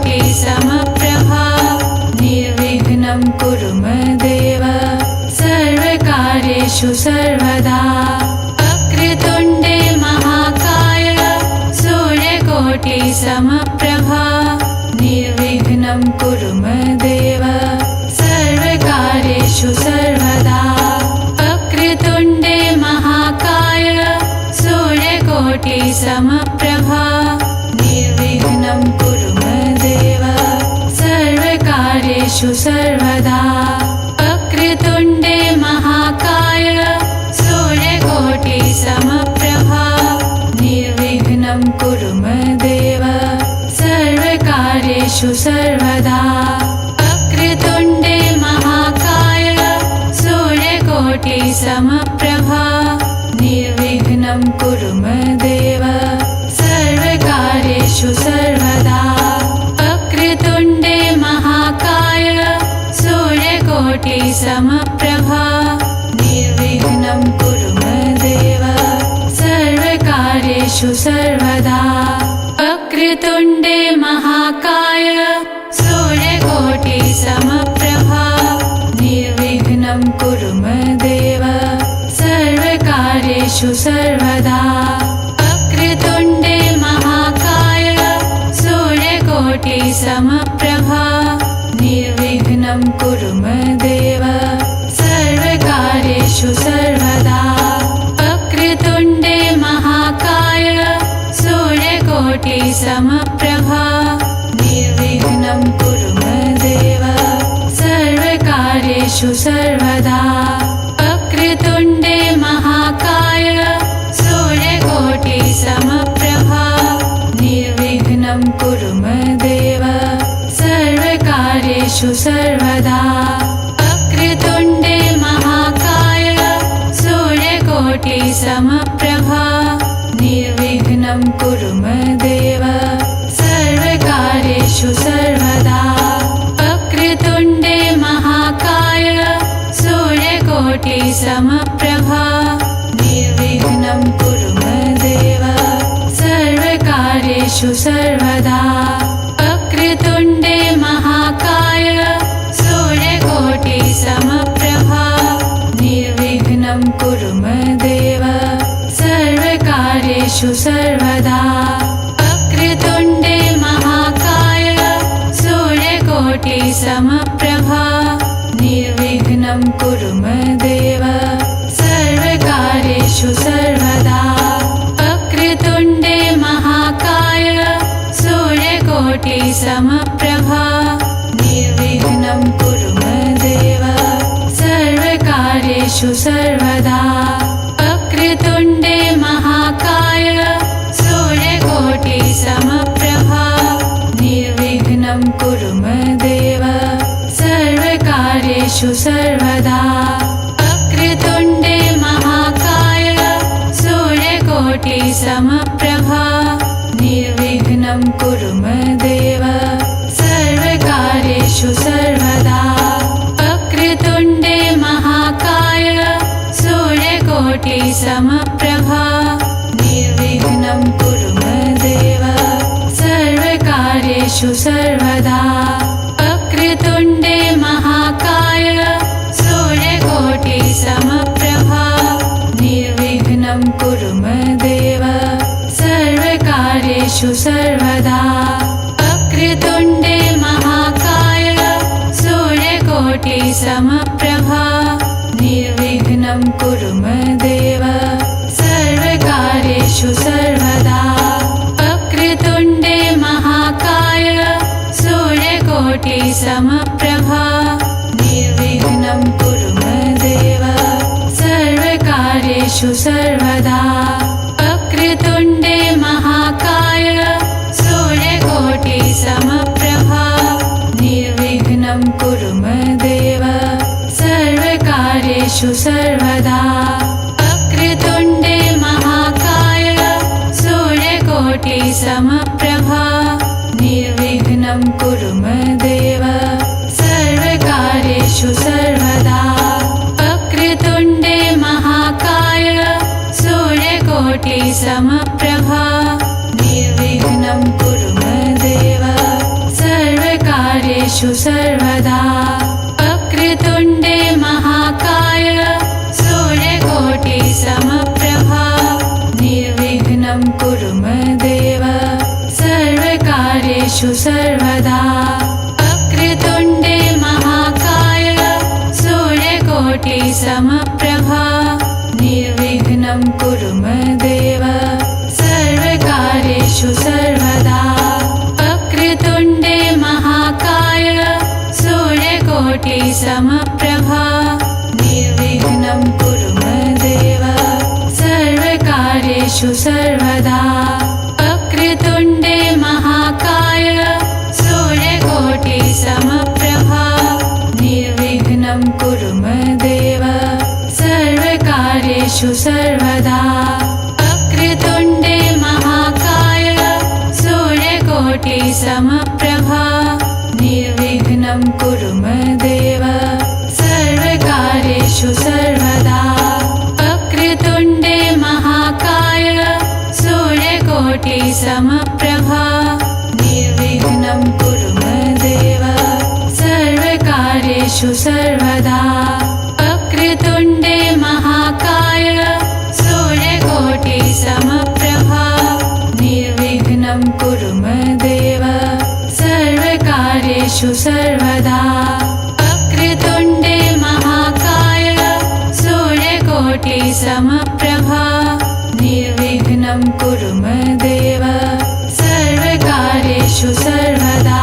समप्रभा निर्विघ्नं कुरु मदेव सर्वकार्येषु सर्वदा वक्रतुण्डे महाकाय सूर्यकोटि समप्रभा निर्विघ्नं कुरु मदेव सर्वकार्येषु सर्वदा वक्रतुण्डे महाकाय सूर्यकोटि समप्रभा निर्विघ्नं कुरु मदेव सर्वकार्येषु सर्वदा वक्रतुण्डे महाकाय सूर्यकोटि समप्रभा निर्विघ्नं कुरु मदेव सर्वकार्येषु सर्वदा वक्रतुण्डे महाकाय सूर्यकोटि समप्रभा निर्विघ्नं कुरु मदेव सर्वकार्येषु सर्वदा वक्रतुण्डे महाकाय सूर्यकोटि समप्रभा निर्विघ्नं कुरु मदेव सर्वकार्येषु सर्वदा वक्रतुण्डे महाकाय सूर्यकोटि समप्रभा निर्विघ्नं कुरु मदेव सर्वकार्येषु सर्वदा वक्रतुण्डे महाकाय सूर्यकोटि समप्रभा निर्विघ्नं कुरु मदेव सर्वकार्येषु सर्वदा वक्रतुण्डे महाकाय सूर्यकोटि समप्रभा निर्विघ्नं कुरु मदेव सर्वकार्येषु सर्वदा वक्रतुण्डे महाकाय सूर्यकोटि समप्रभा निर्विघ्नं कुरु मदेव सर्वकार्येषु सर्वदा वक्रतुण्डे महाकाय सूर्यकोटि समप्रभा निर्विघ्नं कुरु मदेव सर्वकार्येषु सर्वदा वक्रतुण्डे महाकाय सूर्यकोटि समप्रभा निर्विघ्नं कुरु मदेव सर्वकार्येषु सर्वदा वक्रतुण्डे महाकाय सूर्यकोटि समप्रभा निर्विघ्नं कुरु मदेव सर्वकार्येषु सर्वदा वक्रतुण्डे महाकाय सूर्यकोटि समप्रभा निर्विघ्नं कुरु मदेव सर्वकार्येषु सर्वदा वक्रतुण्डे महाकाय सूर्यकोटि समप्रभा निर्विघ्नं कुरु मदेव सर्वकार्येषु सर्वदा वक्रतुण्डे महाकाय सूर्यकोटि समप्रभा निर्विघ्नं कुरु मदेव सर्वकार्येषु सर्वदा वक्रतुण्डे महाकाय सूर्यकोटि समप्रभा निर्विघ्नं कुरु मदेव सर्वकार्येषु सर्वदा वक्रतुण्डे महाकाय सूर्यकोटि समप्रभा निर्विघ्नं कुरु मदेव सर्वकार्येषु सर्वदा वक्रतुण्डे महाकाय सूर्यकोटि समप्रभा निर्विघ्नं कुरु मदेव सर्वकार्येषु सर्वदा वक्रतुण्डे महाकाय सूर्यकोटि समप्रभा निर्विघ्नं कुरु मदेव सर्वकार्येषु सर्वदा वक्रतुण्डे महाकाय सूर्यकोटि समप्रभा निर्विघ्नं कुरु मदेव सर्वकार्येषु सर्वदा वक्रतुण्डे महाकाय सूर्यकोटि समप्रभा निर्विघ्नं कुरु मदेव सर्वकार्येषु सर्वदा वक्रतुण्डे महाकाय सूर्यकोटि समप्रभा निर्विघ्नं कुरु मदेव सर्वकार्येषु सर्वदा वक्रतुण्डे महाकाय सूर्यकोटि समप्रभा निर्विघ्नं कुरु मदेव सर्वकार्येषु सर्वदा वक्रतुण्डे महाकाय सूर्यकोटिसमप्रभा निर्विघ्नं कुरु मदेव सर्वकार्येषु सर्वदा वक्रतुण्डे महाकाय सूर्यकोटिसमप्रभा निर्विघ्नं कुरु मदेव सर्वकार्येषु सर्वदा वक्रतुण्डे महाकाय सूर्यकोटिसमप्रभा निर्विघ्नं कुरु मदेव सर्वकार्येषु सर्वदा वक्रतुण्डे महाकाय सूर्यकोटिसमप्रभा निर्विघ्नं कुरु मदेव सर्वकार्येषु सर्वदा वक्रतुण्डे महाकाय सूर्यकोटिसमप्रभा निर्विघ्नं कुरु मदेव सर्वकार्येषु सर्वदा वक्रतुण्डे महाकाय सूर्यकोटिसमप्रभा निर्विघ्नं कुरु मदेव सर्वकार्येषु सर्वदा वक्रतुण्डे महाकाय सूर्यकोटिसमप्रभा निर्विघ्नं कुरु मदेव सर्वकार्येषु सर्वदा वक्रतुण्डे महाकाय सूर्यकोटिसमप्रभा निर्विघ्नं कुरु मदेव सर्वकार्येषु सर्वदा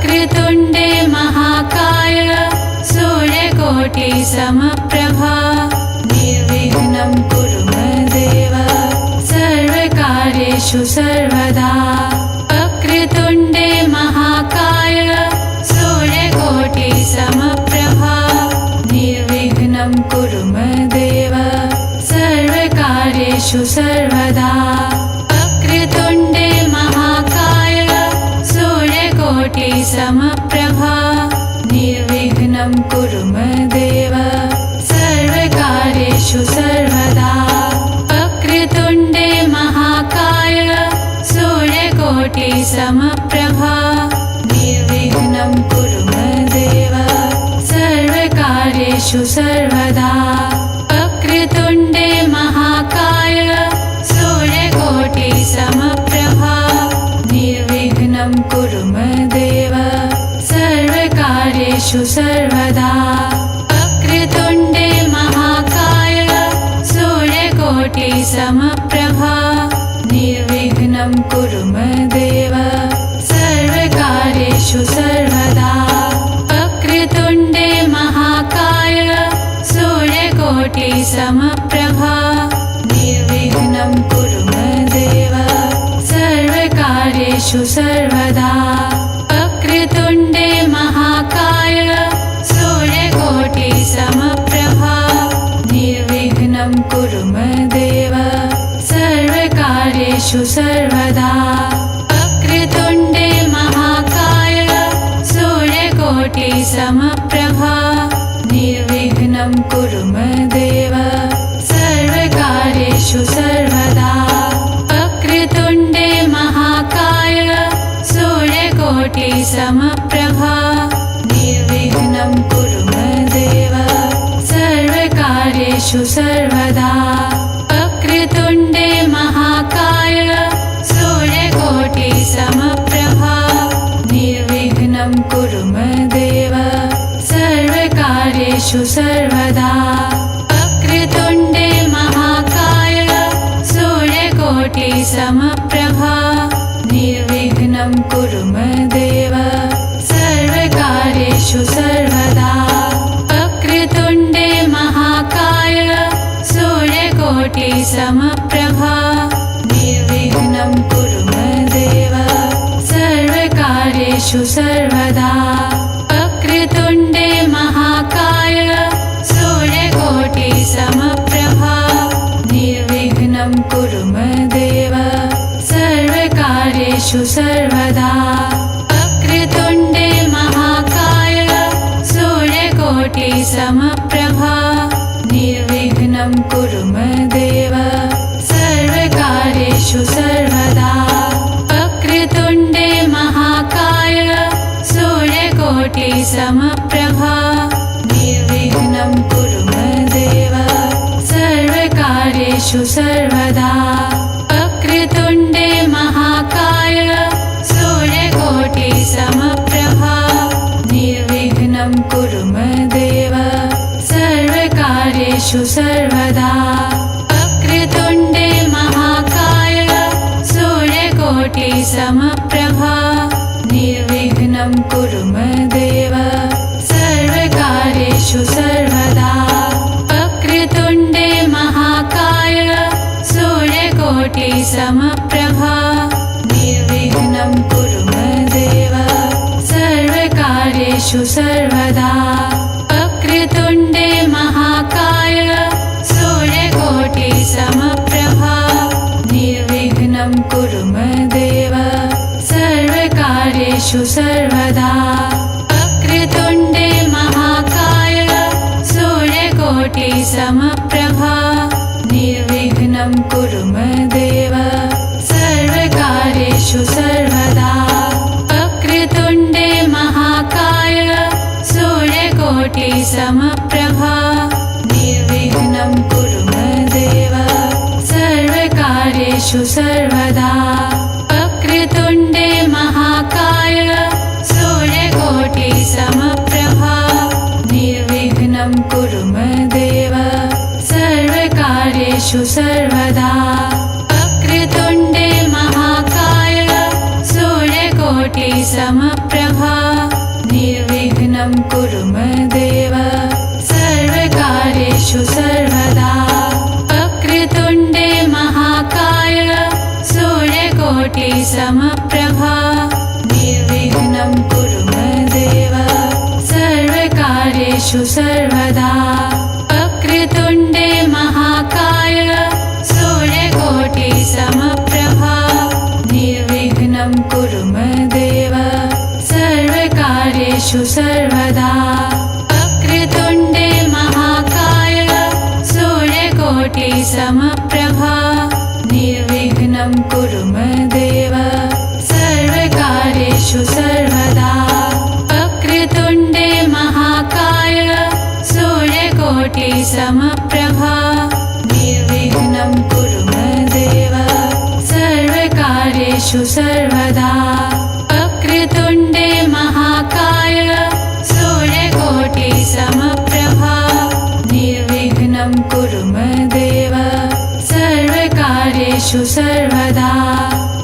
वक्रतुण्डे महाकाय सूर्यकोटिसमप्रभा निर्विघ्नं कुरु मदेव सर्वकार्येषु सर्वदा वक्रतुण्डे महाकाय सूर्यकोटिसमप्रभा निर्विघ्नं कुरु मदेव सर्वकार्येषु सर्वदा वक्रतुण्डे महाकाय सूर्यकोटिसमप्रभा निर्विघ्नं कुरु मदेव सर्वकार्येषु सर्वदा वक्रतुण्डे महाकाय सूर्यकोटिसमप्रभा निर्विघ्नं कुरु मदेव सर्वकार्येषु सर्वदा वक्रतुण्डे महाकाय सूर्यकोटिसमप्रभा निर्विघ्नं कुरु मदेव सर्वकार्येषु सर्वदा वक्रतुण्डे महाकाय सूर्यकोटिसमप्रभा निर्विघ्नं कुरु मदेव सर्वकार्येषु सर्वदा वक्रतुण्डे महाकाय सूर्यकोटिसमप्रभा निर्विघ्नं कुरु मदेव सर्वकार्येषु सर्वदा वक्रतुण्डे महाकाय सूर्यकोटिसमप्रभा निर्विघ्नं कुरु मदेव सर्वकार्येषु सर्वदा वक्रतुण्डे महाकाय सूर्यकोटिसमप्रभा निर्विघ्नं कुरु मदेव सर्वकार्येषु सर्वदा वक्रतुण्डे महाकाय सूर्यकोटिसमप्रभा निर्विघ्नं कुरु मदेव सर्वकार्येषु सर्वदा वक्रतुण्डे महाकाय सूर्यकोटिसमप्रभा निर्विघ्नं कुरु मदेव सर्वकार्येषु सर्वदा वक्रतुण्डे महाकाय सूर्यकोटिसमप्रभा निर्विघ्नं कुरु मदेव सर्वकार्येषु सर्वदा वक्रतुण्डे महाकाय सूर्यकोटिसमप्रभा निर्विघ्नं कुरु मदेव सर्वकार्येषु सर्वदा वक्रतुण्डे महाकाय सूर्यकोटिसमप्रभा निर्विघ्नं कुरु मदेव सर्वकार्येषु सर्वदा वक्रतुण्डे महाकाय सूर्यकोटिसमप्रभा निर्विघ्नं कुरु मदेव सर्वकार्येषु सर्वदा वक्रतुण्डे महाकाय सूर्य समप्रभा निर्विघ्नं कुरु मदेव सर्वकार्येषु सर्वदा वक्रतुण्डे महाकाय सूर्यकोटि समप्रभा निर्विघ्नं कुरु मदेव सर्वकार्येषु सर्वदा वक्रतुण्डे महाकाय सूर्यकोटि समप्रभा निर्विघ्नं कुरु मदेव सर्वकार्येषु सर्वदा वक्रतुण्डे महाकाय सूर्यकोटि समप्रभा निर्विघ्नं कुरु मदेव सर्वकार्येषु सर्वदा वक्रतुण्डे महाकाय सूर्यकोटि समप्रभा निर्विघ्नं कुरु मदेव सर्वकार्येषु सर्वदा वक्रतुण्डे महाकाय सूर्यकोटि समप्रभा निर्विघ्नं कुरु मदेव सर्वकार्येषु सर्वदा वक्रतुण्डे महाकाय सूर्यकोटि समप्रभा निर्विघ्नं कुरु मदेव सर्वकार्येषु सर्वदा वक्रतुण्डे महाकाय सूर्यकोटि समप्रभा निर्विघ्नं कुरु मदेव सर्वकार्येषु सर्वदा वक्रतुण्डे महाकाय सूर्यकोटि समप्रभा निर्विघ्नं कुरु मदेव सर्वकार्येषु सर्वदा वक्रतुण्डे महाकाय सूर्यकोटि समप्रभा निर्विघ्नं कुरु मदेव सर्वकार्येषु सर्वदा वक्रतुण्डे महाकाय सूर्यकोटि समप्रभा निर्विघ्नं कुरु मदेव सर्वकार्येषु सर्वदा वक्रतुण्डे महाकाय सूर्यकोटि समप्रभा निर्विघ्नं कुरु मदेव सर्वकार्येषु सर्वदा वक्रतुण्डे महाकाय सूर्यकोटि समप्रभा निर्विघ्नं कुरु मदेव सर्वकार्येषु सर्वदा वक्रतुण्डे महाकाय सूर्यकोटि समप्रभा निर्विघ्नं कुरु मदेव सर्वकार्येषु सर्वदा वक्रतुण्डे महाकाय सूर्यकोटि समप्रभा निर्विघ्नं कुरु मदेव सर्वकार्येषु सर्वदा वक्रतुण्डे महाकाय सूर्यकोटि समप्रभा निर्विघ्नं कुरु मदेव सर्वकार्येषु सर्वदा वक्रतुण्डे महाकाय सूर्यकोटि समप्रभा निर्विघ्नं कुरु मदेव सर्वकार्येषु सर्वदा वक्रतुण्डे महाकाय सूर्यकोटि समप्रभा निर्विघ्नं कुरु मदेव वक्रतुण्डे महाकाय सूर्यकोटि समप्रभा निर्विघ्नं कुरु मदेव सर्वकार्येषु सर्वदा